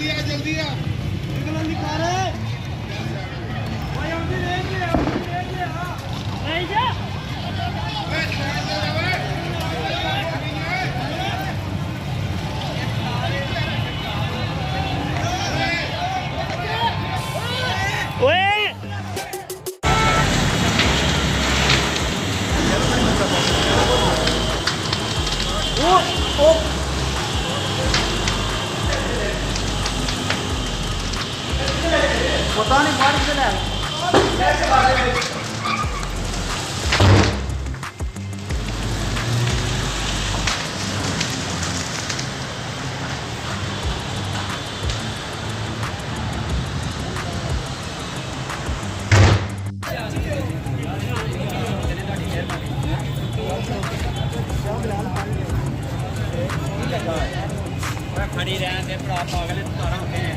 जल्दी आ निकल निकाल भाई आउंदी देख ले नहीं जा पता नहीं बाहर चला खड़ी रहने दे भरा पागल तारा